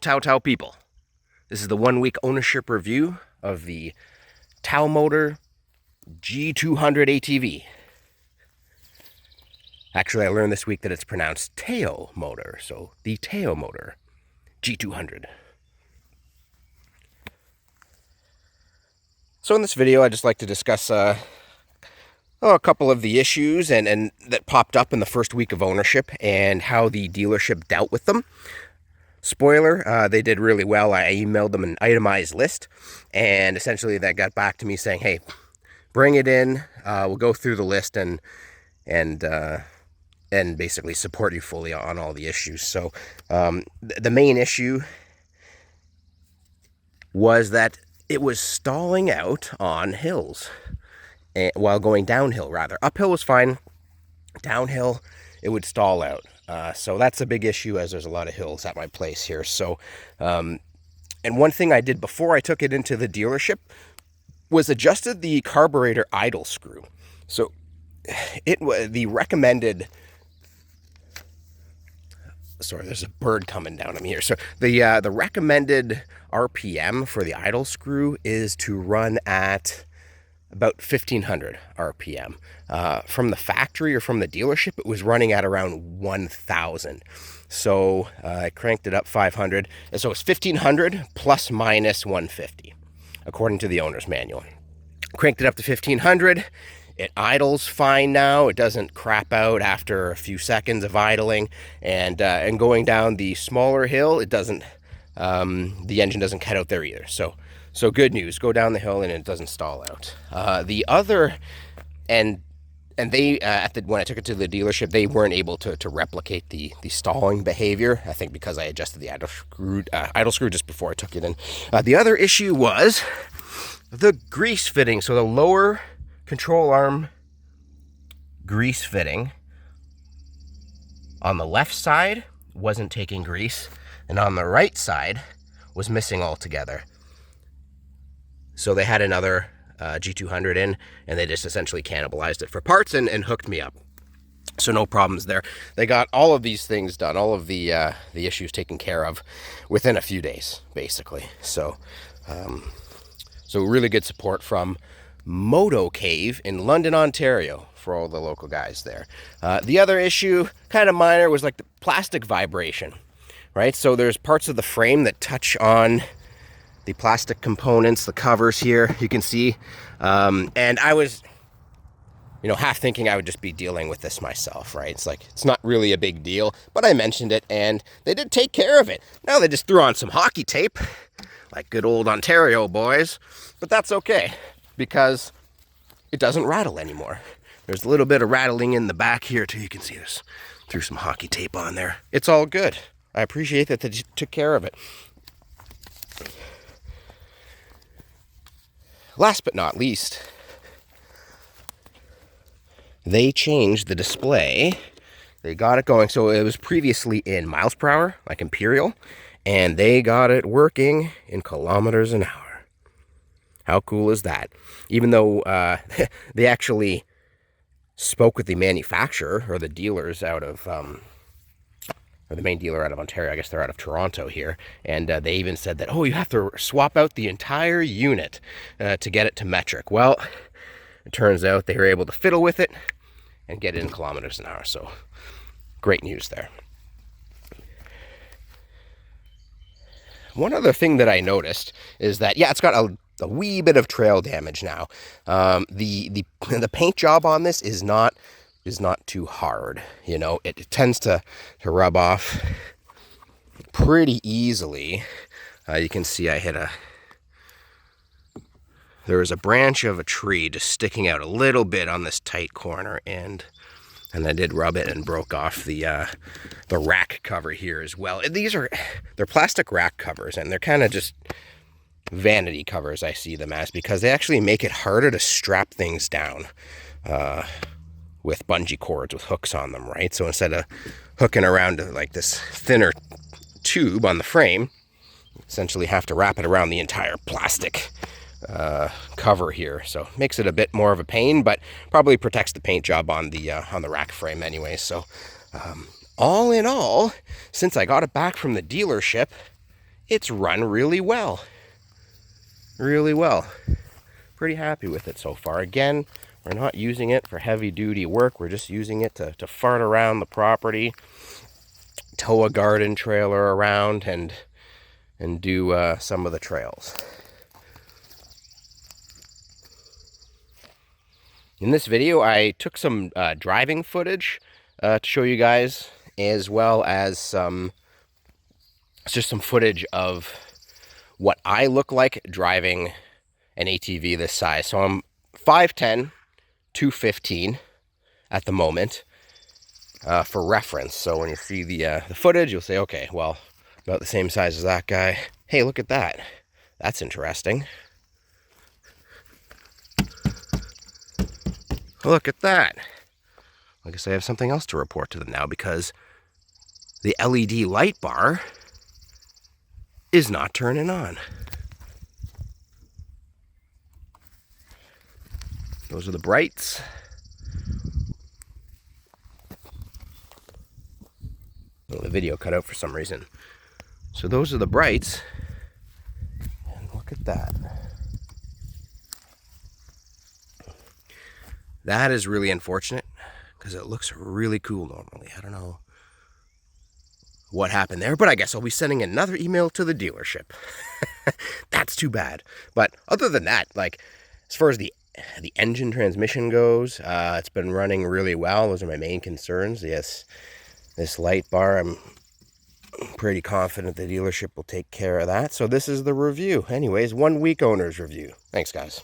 Tao Tao people. This is the 1 week ownership review of the Tao Motor G200 ATV. Actually, I learned this week that it's pronounced Tao Motor, so the Tao Motor G200. So in this video, I'd just like to discuss a couple of the issues and that popped up in the first week of ownership and how the dealership dealt with them. Spoiler, they did really well. I emailed them an itemized list, and essentially that got back to me saying, hey, bring it in, we'll go through the list and basically support you fully on all the issues. So the main issue was that it was stalling out on hills, while going downhill rather. Uphill was fine, downhill it would stall out. So that's a big issue, as there's a lot of hills at my place here. So, and one thing I did before I took it into the dealership was adjusted the carburetor idle screw. So it was the recommended, sorry, there's a bird coming down on me here. So the recommended RPM for the idle screw is to run at about 1500 RPM. From the factory or from the dealership, it was running at around 1000. So I cranked it up 500. And so it's 1500 plus minus 150, according to the owner's manual. Cranked it up to 1500. It idles fine now. It doesn't crap out after a few seconds of idling. And going down the smaller hill, it doesn't, the engine doesn't cut out there either. So good news, go down the hill and it doesn't stall out. The other, and they, when I took it to the dealership, they weren't able to replicate the stalling behavior, I think because I adjusted the idle screw just before I took it in. The other issue was the grease fitting. So the lower control arm grease fitting on the left side wasn't taking grease, and on the right side was missing altogether. So they had another G200 in, and they just essentially cannibalized it for parts and hooked me up. So no problems there. They got all of these things done, all of the issues taken care of within a few days, basically. So really good support from Moto Cave in London, Ontario, for all the local guys there. The other issue, kind of minor, was like the plastic vibration, right? So there's parts of the frame that touch on the plastic components, the covers here, you can see. And I was, half thinking I would just be dealing with this myself, right? It's like, it's not really a big deal, but I mentioned it and they did take care of it. Now they just threw on some hockey tape, like good old Ontario boys, but that's okay because it doesn't rattle anymore. There's a little bit of rattling in the back here too. You can see this, threw some hockey tape on there. It's all good. I appreciate that they took care of it. Last but not least, they changed the display. They got it going. So it was previously in miles per hour, like Imperial, and they got it working in kilometers an hour. How cool is that? Even though they actually spoke with the manufacturer or the dealers out of, or the main dealer out of Ontario, I guess they're out of Toronto here, and they even said that, oh, you have to swap out the entire unit to get it to metric. Well, it turns out they were able to fiddle with it and get it in kilometers an hour, so great news there. One other thing that I noticed is that, yeah, it's got a wee bit of trail damage now. The paint job on this is not too hard. It tends to rub off pretty easily. You can see I hit there was a branch of a tree just sticking out a little bit on this tight corner, and I did rub it and broke off the rack cover here as well. They're plastic rack covers, and they're kind of just vanity covers, I see them as, because they actually make it harder to strap things down with bungee cords with hooks on them, right? So instead of hooking around to like this thinner tube on the frame, you essentially have to wrap it around the entire plastic cover here. So makes it a bit more of a pain, but probably protects the paint job on the rack frame anyway. So all in all, since I got it back from the dealership, it's run really well. Really well. Pretty happy with it so far. Again, we're not using it for heavy duty work. We're just using it to fart around the property, tow a garden trailer around, and do some of the trails. In this video, I took some driving footage to show you guys, as well as just some footage of what I look like driving an ATV this size. So I'm 5'10", 215 at the moment, for reference. So when you see the footage, you'll say, okay, well, about the same size as that guy. Hey, look at that. That's interesting. Look at that. I guess I have something else to report to them now, because the LED light bar is not turning on. Those are the brights. Oh, the video cut out for some reason. So those are the brights. And look at that. That is really unfortunate, because it looks really cool normally. I don't know what happened there, but I guess I'll be sending another email to the dealership. That's too bad. But other than that, like, as far as the engine transmission goes, it's been running really well. Those are my main concerns. Yes, this light bar, I'm pretty confident the dealership will take care of that. So this is the review. Anyways, 1 week owner's review. Thanks, guys.